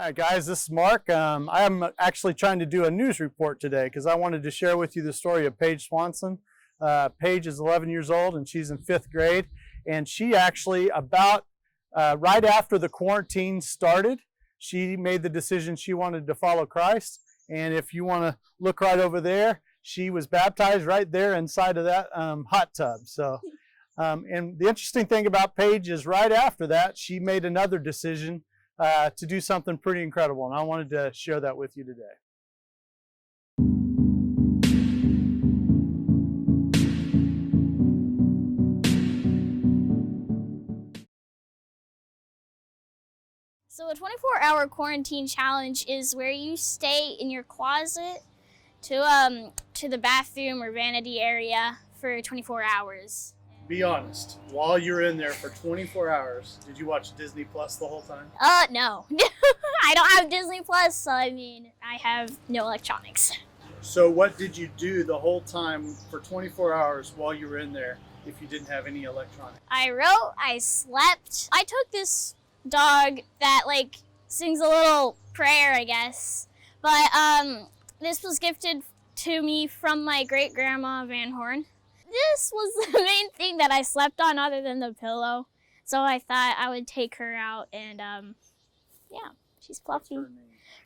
Hi guys, this is Mark. I'm actually trying to do a news report today because I wanted to share with you the story of Paige Swanson. Paige is 11 years old and she's in 5th grade, and she actually right after the quarantine started, she made the decision she wanted to follow Christ. And if you want to look right over there, she was baptized right there inside of that hot tub. And the interesting thing about Paige is right after that, she made another decision to do something pretty incredible, and I wanted to share that with you today. So a 24-hour quarantine challenge is where you stay in your closet to the bathroom or vanity area for 24 hours. Be honest, while you're in there for 24 hours, did you watch Disney Plus the whole time? No. I don't have Disney Plus, so I have no electronics. So what did you do the whole time for 24 hours while you were in there if you didn't have any electronics? I wrote, I slept. I took this dog that sings a little prayer, I guess. But this was gifted to me from my great-grandma Van Horn. This was the main thing that I slept on other than the pillow. So I thought I would take her out and, yeah, she's fluffy. What's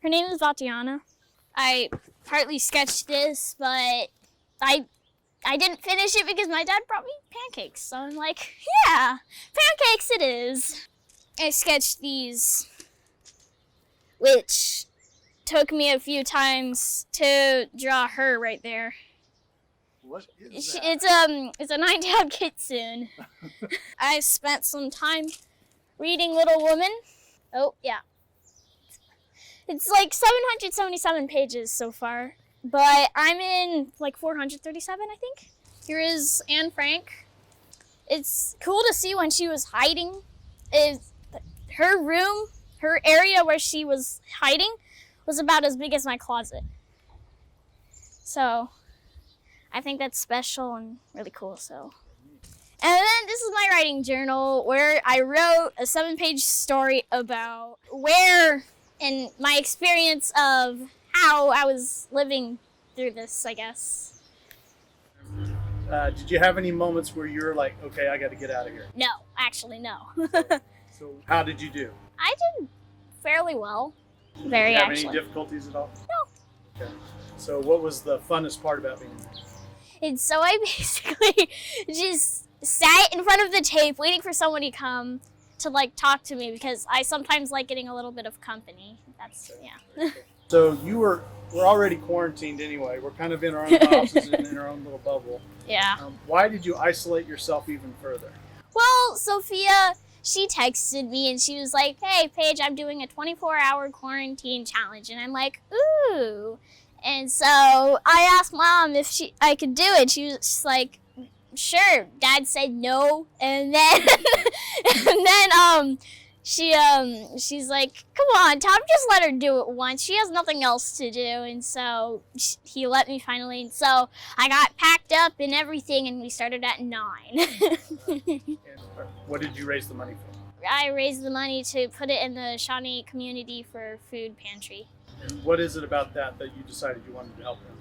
Her name is Vatiana. I partly sketched this, but I didn't finish it because my dad brought me pancakes. So I'm like, yeah, pancakes it is. I sketched these, which took me a few times to draw her right there. What is that? It's a 9-tab kitsune. I spent some time reading Little Woman. Oh, yeah. It's 777 pages so far, but I'm in 437, I think. Here is Anne Frank. It's cool to see when she was hiding. Her room, her area where she was hiding was about as big as my closet. So I think that's special and really cool. And then this is my writing journal where I wrote a 7-page story about where and my experience of how I was living through this, I guess. Did you have any moments where you're like, okay, I got to get out of here? No, actually no. So how did you do? I did fairly well. Did Very you have actually. any difficulties at all? No. Okay. So what was the funnest part about being there? And so I basically just sat in front of the tape waiting for someone to come to talk to me because I sometimes like getting a little bit of company. Yeah. So we're already quarantined anyway. We're kind of in our own houses and in our own little bubble. Yeah. Why did you isolate yourself even further? Well, Sophia, she texted me and she was like, hey, Paige, I'm doing a 24-hour quarantine challenge. And I'm like, ooh. And so I asked Mom if I could do it. She was just like, sure. Dad said no. And then she's like, come on, Tom, just let her do it once. She has nothing else to do. And so he let me finally. And so I got packed up and everything, and we started at 9. And what did you raise the money for? I raised the money to put it in the Shawnee Community for Food Pantry. And what is it about that you decided you wanted to help them?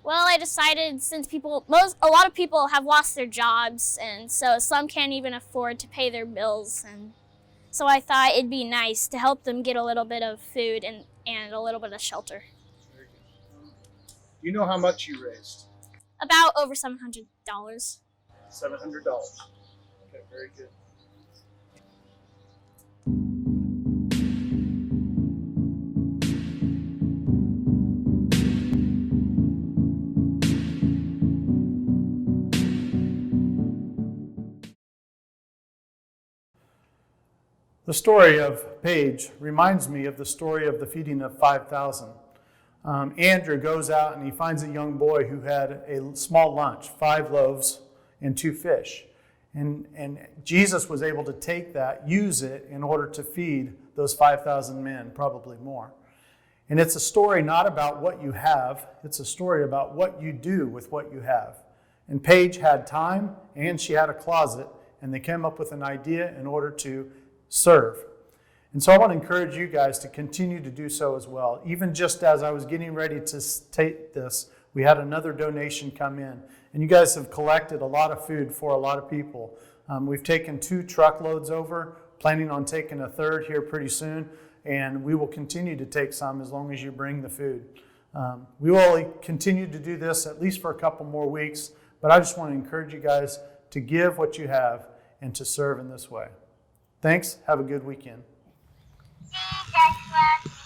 Well, I decided since a lot of people have lost their jobs, and so some can't even afford to pay their bills, and so I thought it'd be nice to help them get a little bit of food and a little bit of shelter. Very good. Do you know how much you raised? About over $700. $700. Okay, very good. The story of Paige reminds me of the story of the feeding of 5,000. Andrew goes out and he finds a young boy who had a small lunch, 5 loaves and 2 fish. And Jesus was able to take that, use it in order to feed those 5,000 men, probably more. And it's a story not about what you have, it's a story about what you do with what you have. And Paige had time and she had a closet, and they came up with an idea in order to serve. And so I want to encourage you guys to continue to do so as well. Even just as I was getting ready to take this, we had another donation come in. And you guys have collected a lot of food for a lot of people. We've taken 2 truckloads over, planning on taking a third here pretty soon. And we will continue to take some as long as you bring the food. We will continue to do this at least for a couple more weeks. But I just want to encourage you guys to give what you have and to serve in this way. Thanks. Have a good weekend. See you next one.